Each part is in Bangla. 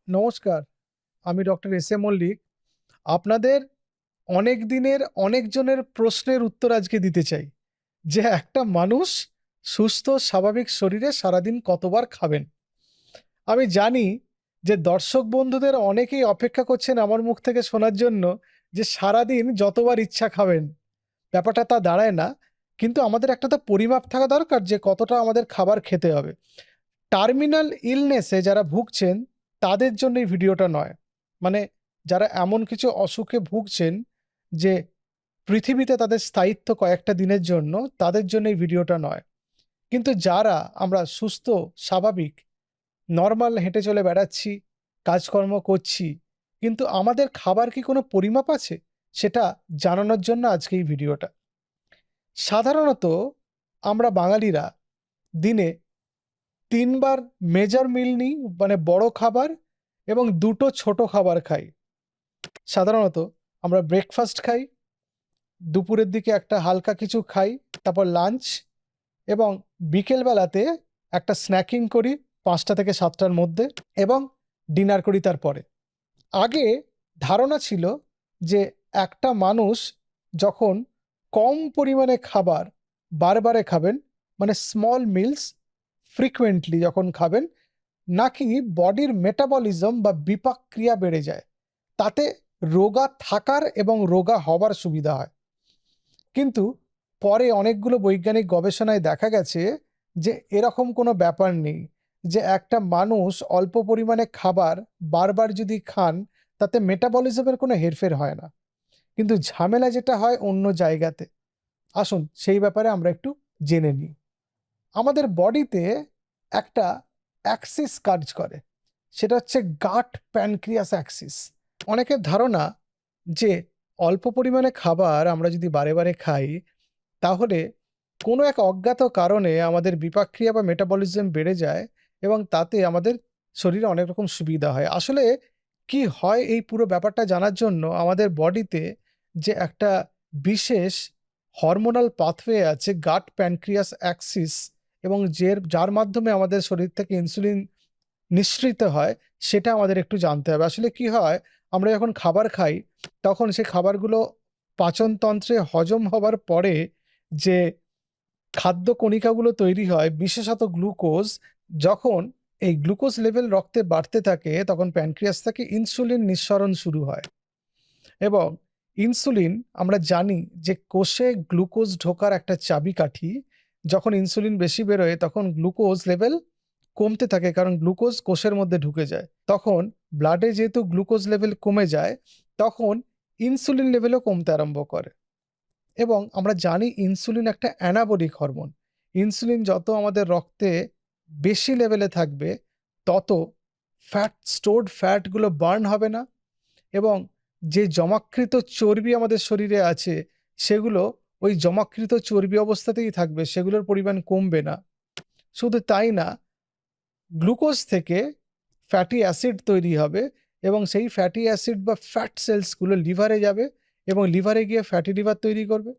নমস্কার, আমি ডক্টর এস এ মল্লিক। আপনাদের অনেক দিনের অনেকজনের প্রশ্নের উত্তর আজকে দিতে চাই যে একটা মানুষ সুস্থ স্বাভাবিক শরীরে সারাদিন কতবার খাবেন। আমি জানি যে দর্শক বন্ধুদের অনেকেই অপেক্ষা করছেন আমার মুখ থেকে শোনার জন্য যে সারাদিন যতবার ইচ্ছা খাবেন। ব্যাপারটা তা দাঁড়ায় না, কিন্তু আমাদের একটা তো পরিমাপ থাকা দরকার যে কতটা আমাদের খাবার খেতে হবে। টার্মিনাল ইলনেসে যারা ভুগছেন তাদের জন্য এই ভিডিওটা নয়। মানে যারা এমন কিছু অসুখে ভুগছেন যে পৃথিবীতে তাদের স্থায়িত্ব কয়েকটা দিনের জন্য, তাদের জন্য এই ভিডিওটা নয়। কিন্তু যারা আমরা সুস্থ স্বাভাবিক নর্মাল হেঁটে চলে বেড়াচ্ছি, কাজকর্ম করছি, কিন্তু আমাদের খাবার কি কোনো পরিমাপ আছে, সেটা জানানোর জন্য আজকে এই ভিডিওটা। সাধারণত আমরা বাঙালিরা দিনে ৩ বার মেজর মিল নিই, মানে বড় খাবার, এবং ২টো ছোট খাবার খাই। সাধারণত আমরা ব্রেকফাস্ট খাই, দুপুরের দিকে একটা হালকা কিছু খাই, তারপর লাঞ্চ, এবং বিকেলবেলাতে একটা স্ন্যাকিং করি ৫টা থেকে ৭টার মধ্যে, এবং ডিনার করি তারপরে। আগে ধারণা ছিল যে একটা মানুষ যখন কম পরিমাণে খাবার বারবারে খাবেন, মানে স্মল মিলস ফ্রিকুয়েন্টলি যখন খাবেন, নাকি বডির মেটাবলিজম বা বিপাক ক্রিয়া বেড়ে যায়, তাতে রোগা থাকার এবং রোগা হবার সুবিধা হয়। কিন্তু পরে অনেকগুলো বৈজ্ঞানিক গবেষণায় দেখা গেছে যে এরকম কোনো ব্যাপার নেই, যে একটা মানুষ অল্প পরিমাণে খাবার বারবার যদি খান তাতে মেটাবলিজমের কোনো হেরফের হয় না, কিন্তু ঝামেলা যেটা হয় অন্য জায়গাতে। আসুন সেই ব্যাপারে আমরা একটু জেনে নিই। আমাদের বডিতে একটা অ্যাক্সিস কাজ করে, সেটা হচ্ছে গাট প্যানক্রিয়াস অ্যাক্সিস। অনেকের ধারণা যে অল্প পরিমাণে খাবার আমরা যদি বারে বারে খাই, তাহলে কোনো এক অজ্ঞাত কারণে আমাদের বিপাকক্রিয়া বা মেটাবলিজম বেড়ে যায়, এবং তাতে আমাদের শরীরে অনেক রকম সুবিধা হয়। আসলে কি হয়, এই পুরো ব্যাপারটা জানার জন্য আমাদের বডিতে যে একটা বিশেষ হরমোনাল পাথওয়ে আছে, গাট প্যানক্রিয়াস অ্যাক্সিস, এবং যার মাধ্যমে আমাদের শরীর থেকে ইনসুলিন নিঃসৃত হয়, সেটা আমাদের একটু জানতে হবে। আসলে কি হয়, আমরা যখন খাবার খাই তখন সেই খাবারগুলো পাচনতন্ত্রে হজম হবার পরে যে খাদ্য কণিকাগুলো তৈরি হয়, বিশেষত গ্লুকোজ, যখন এই গ্লুকোজ লেভেল রক্তে বাড়তে থাকে তখন প্যানক্রিয়াস থেকে ইনসুলিন নিঃসরণ শুরু হয়। এবং ইনসুলিন, আমরা জানি যে কোষে গ্লুকোজ ঢোকার একটা চাবিকাঠি। যখন ইনসুলিন বেশি বেরোয় তখন গ্লুকোজ লেভেল কমতে থাকে, কারণ গ্লুকোজ কোষের মধ্যে ঢুকে যায়। তখন ব্লাডে যেহেতু গ্লুকোজ লেভেল কমে যায়, তখন ইনসুলিন লেভেলও কমতে আরম্ভ করে। এবং আমরা জানি ইনসুলিন একটা অ্যানাবলিক হরমোন। ইনসুলিন যত আমাদের রক্তে বেশি লেভেলে থাকবে, তত স্টোরড ফ্যাটগুলো বার্ন হবে না, এবং যে জমাকৃত চর্বি আমাদের শরীরে আছে সেগুলো ওই জমাকৃত চর্বি অবস্থাতেই থাকবে, সেগুলোর পরিমাণ কমবে না। শুধু তাই না, গ্লুকোজ থেকে ফ্যাটি অ্যাসিড তৈরি হবে, এবং সেই ফ্যাটি অ্যাসিড বা ফ্যাট সেলসগুলো লিভারে যাবে, এবং লিভারে গিয়ে ফ্যাটি লিভার তৈরি করবে।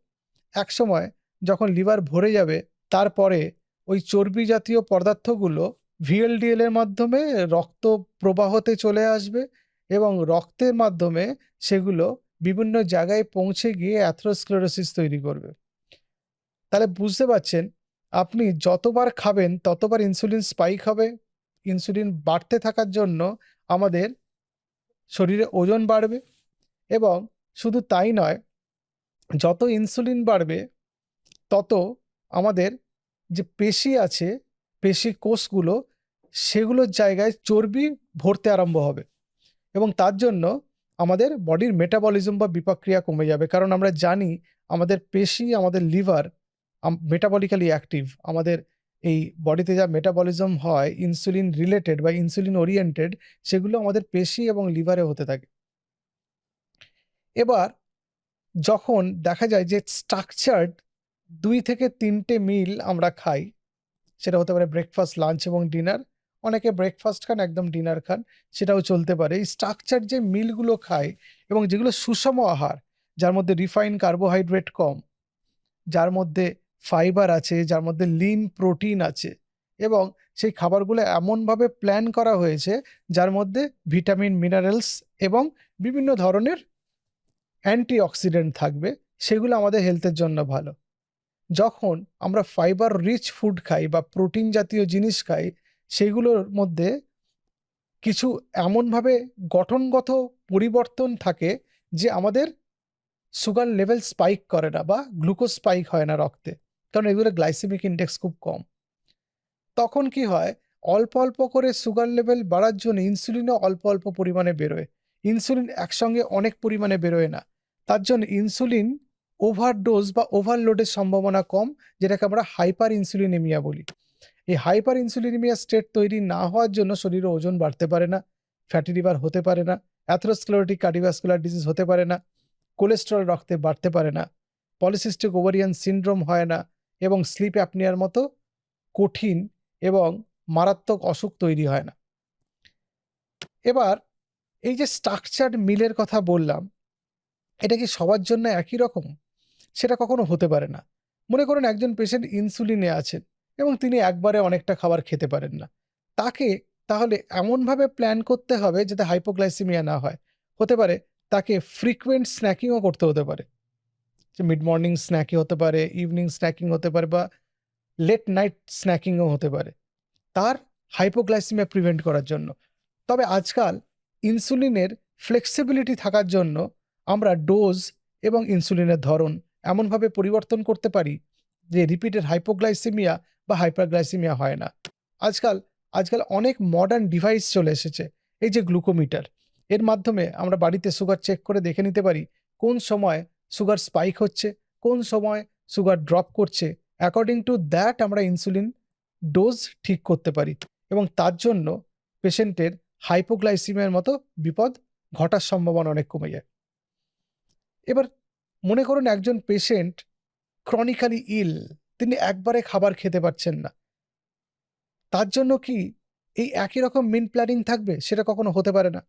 একসময় যখন লিভার ভরে যাবে, তারপরে ওই চর্বি জাতীয় পদার্থগুলো ভিএলডিএল এর মাধ্যমে রক্ত প্রবাহতে চলে আসবে, এবং রক্তের মাধ্যমে সেগুলো বিভিন্ন জায়গায় পৌঁছে গিয়ে অ্যাথেরোস্ক্লেরোসিস তৈরি করবে। তাহলে বুঝতে পারছেন, আপনি যতবার খাবেন ততবার ইনসুলিন স্পাইক হবে। ইনসুলিন বাড়তে থাকার জন্য আমাদের শরীরে ওজন বাড়বে, এবং শুধু তাই নয়, যত ইনসুলিন বাড়বে তত আমাদের যে পেশি আছে, পেশি কোষগুলো, সেগুলোর জায়গায় চর্বি ভরতে আরম্ভ হবে, এবং তার জন্য আমাদের বডির মেটাবলিজম বা বিপাকক্রিয়া কমে যাবে। কারণ আমরা জানি আমাদের পেশি, আমাদের লিভার মেটাবলিক্যালি অ্যাক্টিভ। আমাদের এই বডিতে যা মেটাবলিজম হয় ইনসুলিন রিলেটেড বা ইনসুলিন ওরিয়েন্টেড, সেগুলো আমাদের পেশি এবং লিভারে হতে থাকে। এবার যখন দেখা যায় যে স্ট্রাকচার্ড 2 থেকে 3টে মিল আমরা খাই, সেটা হতে পারে ব্রেকফাস্ট, লাঞ্চ এবং ডিনার। অনেকে ব্রেকফাস্ট খান, একদম ডিনার খান, সেটাও চলতে পারে। এই স্ট্রাকচার যে মিলগুলো খায় এবং যেগুলো সুষম আহার, যার মধ্যে রিফাইন কার্বোহাইড্রেট কম, যার মধ্যে ফাইবার আছে, যার মধ্যে লিন প্রোটিন আছে, এবং সেই খাবারগুলো এমনভাবে প্ল্যান করা হয়েছে যার মধ্যে ভিটামিন, মিনারেলস এবং বিভিন্ন ধরনের অ্যান্টিঅক্সিডেন্ট থাকবে, সেগুলো আমাদের হেলথের জন্য ভালো। যখন আমরা ফাইবার রিচ ফুড খাই বা প্রোটিন জাতীয় জিনিস খাই, সেগুলোর মধ্যে কিছু এমনভাবে গঠনগত পরিবর্তন থাকে যে আমাদের সুগার লেভেল স্পাইক করে না বা গ্লুকোজ স্পাইক হয় না রক্তে, কারণ এগুলো গ্লাইসেমিক ইন্ডেক্স খুব কম। তখন কি হয়, অল্প অল্প করে সুগার লেভেল বাড়ার জন্য ইনসুলিনও অল্প অল্প পরিমাণে বেরোয়। ইনসুলিন একসঙ্গে অনেক পরিমাণে বেরোয় না, তার জন্য ইনসুলিন ওভারডোজ বা ওভারলোডের সম্ভাবনা কম, যেটাকে আমরা হাইপার ইনসুলিনেমিয়া বলি। এই হাইপার ইনসুলিনেমিয়া স্টেট তৈরি না হওয়ার জন্য শরীরে ওজন বাড়তে পারে না, ফ্যাটি লিভার হতে পারে না, অ্যাথেরোস্ক্লেরোটিক কার্ডিওভাস্কুলার ডিজিজ হতে পারে না, কোলেস্টেরল রক্তে বাড়তে পারে না, পলিসিস্টিক ওভারিয়ান সিনড্রোম হয় না, এবং স্লিপ অ্যাপনিয়ার মতো কঠিন এবং মারাত্মক অসুখ তৈরি হয় না। এবার এই যে স্ট্রাকচার্ড মিলের কথা বললাম, এটা কি সবার জন্য একই রকম? সেটা কখনো হতে পারে না। মনে করুন একজন পেশেন্ট ইনসুলিনে আছেন এবং তিনি একবারে অনেকটা খাবার খেতে পারেন না। তাকে তাহলে এমনভাবে প্ল্যান করতে হবে যাতে হাইপোগ্লাইসেমিয়া না হয়। হতে পারে তাকে ফ্রিকুয়েন্ট স্ন্যাকিংও করতে হতে পারে, যে মিড মর্নিং স্ন্যাকিং হতে পারে, ইভিনিং স্ন্যাকিং হতে পারে, বা লেট নাইট স্ন্যাকিংও হতে পারে, তার হাইপোগ্লাইসেমিয়া প্রিভেন্ট করার জন্য। তবে আজকাল ইনসুলিনের ফ্লেক্সিবিলিটি থাকার জন্য আমরা ডোজ এবং ইনসুলিনের ধরন এমনভাবে পরিবর্তন করতে পারি যে রিপিটেড হাইপোগ্লাইসেমিয়া বা হাইপারগ্লাইসেমিয়া হয় না। আজকাল আজকাল অনেক মডার্ন ডিভাইস চলে এসেছে, এই যে গ্লুকোমিটার, এর মাধ্যমে আমরা বাড়িতে সুগার চেক করে দেখে নিতে পারি কোন সময় সুগার স্পাইক হচ্ছে, কোন সময় সুগার ড্রপ করছে। অ্যাকর্ডিং টু দ্যাট আমরা ইনসুলিন ডোজ ঠিক করতে পারি এবং তার জন্য পেশেন্টের হাইপোগ্লাইসিমিয়ার মতো বিপদ ঘটার সম্ভাবনা অনেক কমে যায়। এবার মনে করুন একজন পেশেন্ট ক্রনিক্যালি ইল, তিনি একবারে খাবার খেতে পারছেন না, তার জন্য কি এই একই রকম মিল প্ল্যানিং থাকবে? সেটা কখনো হতে পারে না।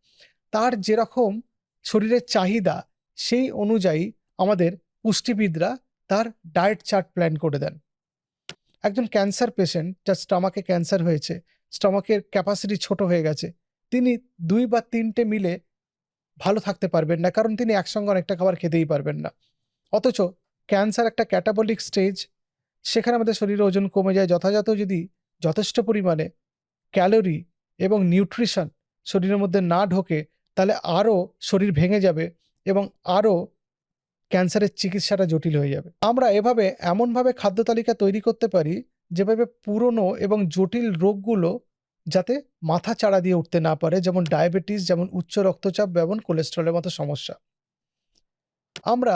তার যেরকম শরীরের চাহিদা, সেই অনুযায়ী আমাদের পুষ্টিবিদরা তার ডায়েট চার্ট প্ল্যান করে দেন। একজন ক্যান্সার পেশেন্ট, যার স্টমাকে ক্যান্সার হয়েছে, স্টমাকের ক্যাপাসিটি ছোট হয়ে গেছে, তিনি 2 বা 3টে মিলে ভালো থাকতে পারবেন না, কারণ তিনি একসঙ্গে অনেকটা খাবার খেতেই পারবেন না। অথচ ক্যান্সার একটা ক্যাটাবলিক স্টেজ, সেখানে আমাদের শরীরে ওজন কমে যায় যথাযথ যদি যথেষ্ট পরিমাণে ক্যালোরি এবং নিউট্রিশন শরীরের মধ্যে না ঢোকে, তাহলে আরও শরীর ভেঙে যাবে এবং আরও ক্যান্সারের চিকিৎসাটা জটিল হয়ে যাবে। আমরা এভাবে এমনভাবে খাদ্য তালিকা তৈরি করতে পারি যেভাবে পুরনো এবং জটিল রোগগুলো যাতে মাথা চাড়া দিয়ে উঠতে না পারে, যেমন ডায়াবেটিস, যেমন উচ্চ রক্তচাপ, যেমন কোলেস্টেরলের মতো সমস্যা। আমরা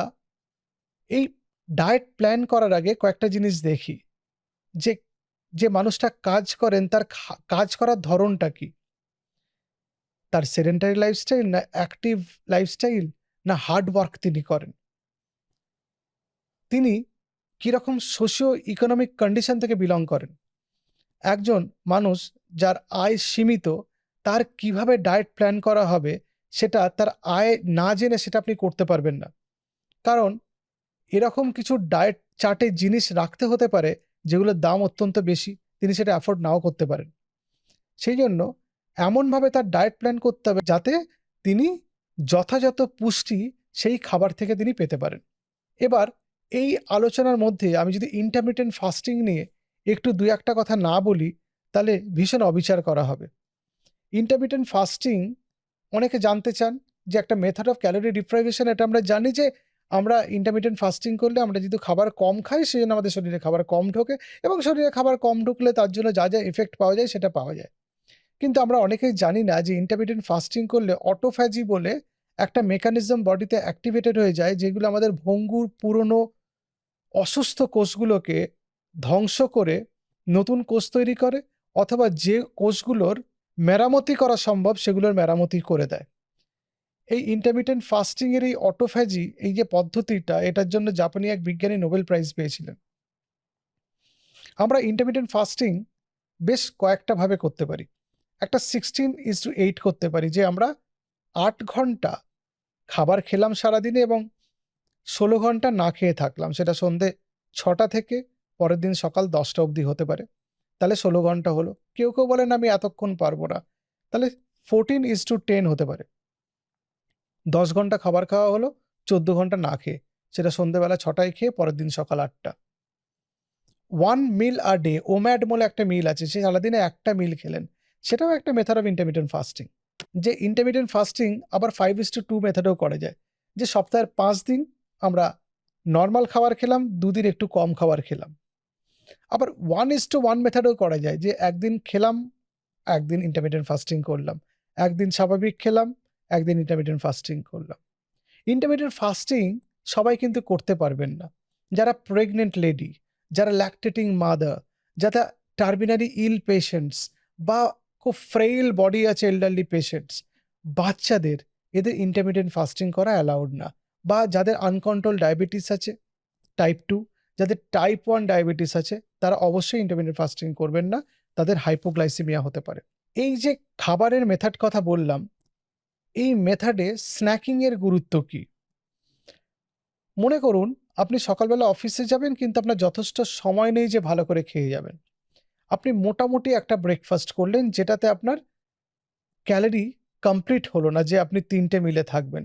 এই ডায়েট প্ল্যান করার আগে কয়েকটা জিনিস দেখি, যে যে মানুষটা কাজ করেন তার কাজ করার ধরনটা কি, তার সেডেন্টারি লাইফস্টাইল না অ্যাক্টিভ লাইফস্টাইল, না হার্ড ওয়ার্ক তিনি করেন, তিনি কিরকম সোশিও ইকোনমিক কন্ডিশন থেকে বিলং করেন। একজন মানুষ যার আয় সীমিত, তার কিভাবে ডায়েট প্ল্যান করা হবে সেটা তার আয় না জেনে সেটা আপনি করতে পারবেন না, কারণ এরকম কিছু ডায়েট চার্টে জিনিস রাখতে হতে পারে যেগুলোর দাম অত্যন্ত বেশি, তিনি সেটা অ্যাফোর্ড নাও করতে পারেন। সেই জন্য এমনভাবে তার ডায়েট প্ল্যান করতে হবে যাতে তিনি যথাযথ পুষ্টি সেই খাবার থেকে তিনি পেতে পারেন। এবার এই আলোচনার মধ্যে আমি যদি ইন্টারমিটেন্ট ফাস্টিং নিয়ে একটু 2-1টা কথা না বলি, তাহলে ভীষণ অবিচার করা হবে। ইন্টারমিটেন্ট ফাস্টিং অনেকে জানতে চান যে একটা মেথড অফ ক্যালোরি ডিপ্রাইভেশন। এটা আমরা জানি যে আমরা ইন্টারমিটেন্ট ফাস্টিং করলে আমরা যদি খাবার কম খাই, সেই জন্য আমাদের শরীরে খাবার কম ঢোকে, এবং শরীরে খাবার কম ঢুকলে তার জন্য যা যা এফেক্ট পাওয়া যায় সেটা পাওয়া যায়। কিন্তু আমরা অনেকেই জানি না যে ইন্টারমিটেন্ট ফাস্টিং করলে অটোফ্যাজি বলে একটা মেকানিজম বডিতে অ্যাক্টিভেটেড হয়ে যায়, যেগুলো আমাদের ভঙ্গুর পুরনো অসুস্থ কোষগুলোকে ধ্বংস করে নতুন কোষ তৈরি করে, অথবা যে কোষগুলোর মেরামতি করা সম্ভব সেগুলোর মেরামতি করে দেয়। এই ইন্টারমিটেন্ট ফাস্টিং এর এই অটোফ্যাজি, এই যে পদ্ধতিটা, এটার জন্য জাপানি এক বিজ্ঞানী নোবেল প্রাইজ পেয়েছিলেন। আমরা ইন্টারমিটেন্ট ফাস্টিং বেশ কয়েকটা ভাবে করতে পারি। একটা 16:8 করতে পারি, যে আমরা 8 ঘন্টা খাবার খেলাম সারাদিনে এবং 16 ঘন্টা না খেয়ে থাকলাম, সেটা সন্ধে 6টা থেকে পরের দিন সকাল 10টা অবধি হতে পারে। তাহলে 16 ঘন্টা হলো। কেউ কেউ বলেন আমি এতক্ষণ পারবো না, তাহলে 14:10 হতে পারে। 10 ঘন্টা খাবার খাওয়া হলো, 14 ঘন্টা না খেয়ে, সেটা সন্ধ্যেবেলা 6টায় খেয়ে পরের দিন সকাল 8টা। 1 মিল আ ডে, ওম্যাড বলে একটা মিল আছে, সে সারাদিনে একটা মিল খেলেন, সেটাও একটা মেথড অফ ইন্টারমিটেন্ট ফাস্টিং। যে ইন্টারমিটেন্ট ফাস্টিং আবার 5:2 মেথডেও করা যায়, যে সপ্তাহের 5 দিন আমরা নর্মাল খাবার খেলাম, 2 দিন একটু কম খাবার খেলাম। আবার 1:1 মেথডেও করা যায়, যে একদিন খেলাম, একদিন ইন্টারমিটেন্ট ফাস্টিং করলাম, একদিন স্বাভাবিক খেলাম, একদিন ইন্টারমিটেন্ট ফাস্টিং করলাম। ইন্টারমিটেন্ট ফাস্টিং সবাই কিন্তু করতে পারবেন না। যারা প্রেগনেন্ট লেডি, যারা ল্যাকটেটিং মাদার, যারা টার্মিনারি ইল পেশেন্টস, বা খুব ফ্রেইল বডি আছে এল্ডারলি পেশেন্টস, বাচ্চাদের, এদের ইন্টারমিটেন্ট ফাস্টিং করা অ্যালাউড না। বা যাদের আনকন্ট্রোল ডায়াবেটিস আছে টাইপ 2, যাদের টাইপ 1 ডায়াবেটিস আছে, তারা অবশ্যই ইন্টারমিটেন্ট ফাস্টিং করবেন না, তাদের হাইপোগ্লাইসেমিয়া হতে পারে। এই যে খাবারের মেথড কথা বললাম, এই মেথডে স্ন্যাকিং এর গুরুত্ব কি? মনে করুন আপনি সকালবেলা অফিসে যাবেন, কিন্তু আপনার যথেষ্ট সময় নেই যে ভালো করে খেয়ে যাবেন। আপনি মোটামুটি একটা ব্রেকফাস্ট করলেন, যেটাতে আপনার ক্যালোরি কমপ্লিট হলো না যে আপনি 3টে মিলে থাকবেন।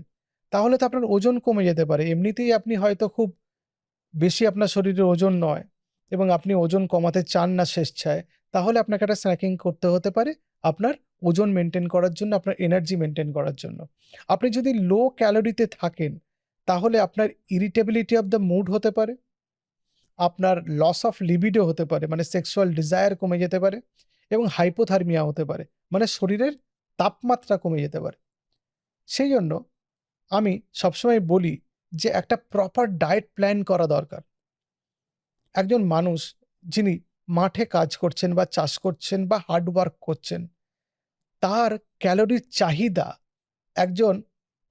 তাহলে তো আপনার ওজন কমে যেতে পারে। এমনিতেই আপনি হয়তো খুব বেশি আপনার শরীরে ওজন নয় এবং আপনি ওজন কমাতে চান না স্বেচ্ছায়, তাহলে আপনাকে একটা স্ন্যাকিং করতে হতে পারে আপনার ওজন মেনটেন করার জন্য, আপনার এনার্জি মেনটেন করার জন্য। আপনি যদি লো ক্যালোরিতে থাকেন, তাহলে আপনার ইরিটেবিলিটি অফ দ্য মুড হতে পারে, আপনার লস অফ লিবিডো হতে পারে, মানে সেক্সুয়াল ডিজায়ার কমে যেতে পারে, এবং হাইপোথার্মিয়া হতে পারে, মানে শরীরের তাপমাত্রা কমে যেতে পারে। সেই জন্য আমি সবসময় বলি যে একটা প্রপার ডায়েট প্ল্যান করা দরকার। একজন মানুষ যিনি মাঠে কাজ করছেন বা চাষ করছেন বা হার্ড ওয়ার্ক করছেন, তার ক্যালোরির চাহিদা একজন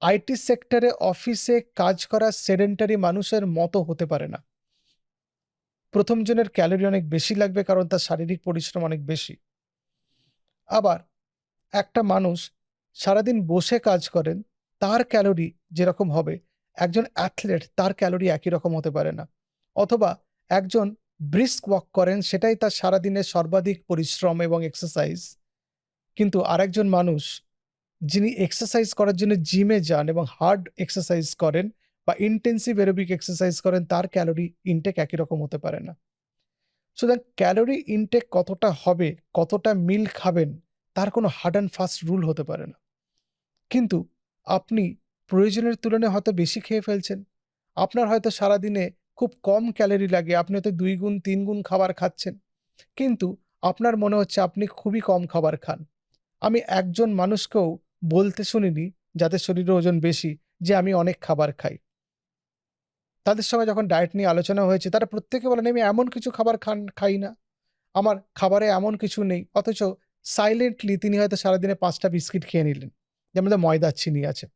আইটি সেক্টরে অফিসে কাজ করা সেডেন্টারি মানুষের মতো হতে পারে না। প্রথম জনের ক্যালোরি অনেক বেশি লাগবে, কারণ তার শারীরিক পরিশ্রম অনেক বেশি। আবার একটা মানুষ সারাদিন বসে কাজ করেন, তার ক্যালোরি যেরকম হবে, একজন অ্যাথলেট তার ক্যালোরি একই রকম হতে পারে না। অথবা একজন ব্রিস্ক ওয়াক করেন, সেটাই তার সারাদিনের সর্বাধিক পরিশ্রম এবং এক্সারসাইজ, কিন্তু আরেকজন মানুষ যিনি এক্সারসাইজ করার জন্য জিমে যান এবং হার্ড এক্সারসাইজ করেন বা ইন্টেন্সিভ অ্যারোবিক এক্সারসাইজ করেন, তার ক্যালোরি ইনটেক একই রকম হতে পারে না। সুতরাং ক্যালোরি ইনটেক কতটা হবে, কতটা মিল খাবেন, তার কোনো হার্ড অ্যান্ড ফাস্ট রুল হতে পারে না। কিন্তু আপনি প্রয়োজনের তুলনায় হয়তো বেশি খেয়ে ফেলছেন। আপনার হয়তো সারাদিনে খুব কম ক্যালোরি লাগে, আপনি হয়তো 2 গুণ 3 গুণ খাবার খাচ্ছেন, কিন্তু আপনার মনে হচ্ছে আপনি খুবই কম খাবার খান। আমি একজন মানুষকেও বলতে শুনিনি, যাদের শরীরে ওজন বেশি, যে আমি অনেক খাবার খাই। তাদের সঙ্গে যখন ডায়েট নিয়ে আলোচনা হয়েছে, তারা প্রত্যেকে বলেন আমি এমন কিছু খাবার খাই না, আমার খাবারে এমন কিছু নেই। অথচ সাইলেন্টলি তিনি হয়তো সারাদিনে 5টা বিস্কিট খেয়ে নিলেন, যার মধ্যে ময়দা চিনি আছে।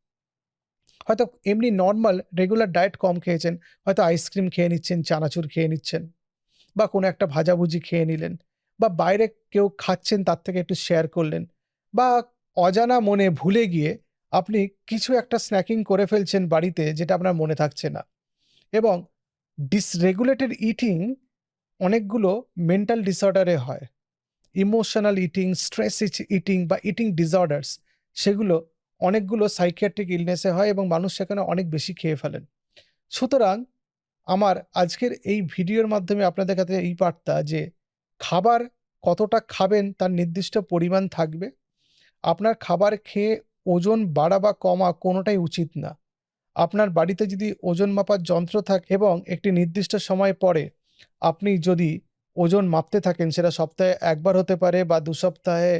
হয়তো এমনি নর্মাল রেগুলার ডায়েট কম খেয়েছেন, হয়তো আইসক্রিম খেয়ে নিচ্ছেন, চানাচুর খেয়ে নিচ্ছেন, বা কোনো একটা ভাজাভুজি খেয়ে নিলেন, বা বাইরে কেউ খাচ্ছেন তার থেকে একটু শেয়ার করলেন, বা অজানা মনে ভুলে গিয়ে আপনি কিছু একটা স্ন্যাকিং করে ফেলছেন বাড়িতে, যেটা আপনার মনে থাকছে না। এবং ডিসরেগুলেটেড ইটিং অনেকগুলো মেন্টাল ডিসঅর্ডারে হয়। ইমোশনাল ইটিং, স্ট্রেস ইটিং বা ইটিং ডিসঅর্ডার্স, সেগুলো অনেকগুলো সাইকিয়াট্রিক ইলনেসে হয় এবং মানুষ সেখানে অনেক বেশি খেয়ে ফেলেন। সুতরাং আমার আজকের এই ভিডিওর মাধ্যমে আপনাদের কাছে এই বার্তা যে খাবার কতটা খাবেন তার নির্দিষ্ট পরিমাণ থাকবে। আপনার খাবার খেয়ে ওজন বাড়া বা কমা কোনোটাই উচিত না। আপনার বাড়িতে যদি ওজন মাপার যন্ত্র থাকে এবং একটি নির্দিষ্ট সময় পরে আপনি যদি ওজন মাপতে থাকেন, সেটা সপ্তাহে 1 বার হতে পারে বা 2 সপ্তাহে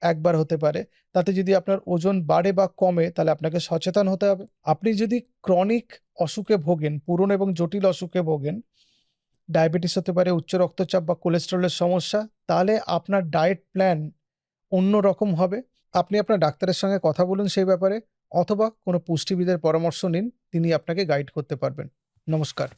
1 বার হতে পারে। তাতে যদি আপনার ওজন বাড়ে বা কমে, তাহলে আপনাকে সচেতন হতে হবে। আপনি যদি ক্রনিক অসুখে ভোগেন, পুরনো এবং জটিল অসুখে ভোগেন, ডায়াবেটিস হতে পারে, উচ্চ রক্তচাপ বা কোলেস্টেরলের সমস্যা, তাহলে আপনার ডায়েট প্ল্যান অন্যরকম হবে। আপনি আপনার ডাক্তারের সঙ্গে কথা বলুন সেই ব্যাপারে, অথবা কোনো পুষ্টিবিদের পরামর্শ নিন, তিনি আপনাকে গাইড করতে পারবেন। নমস্কার।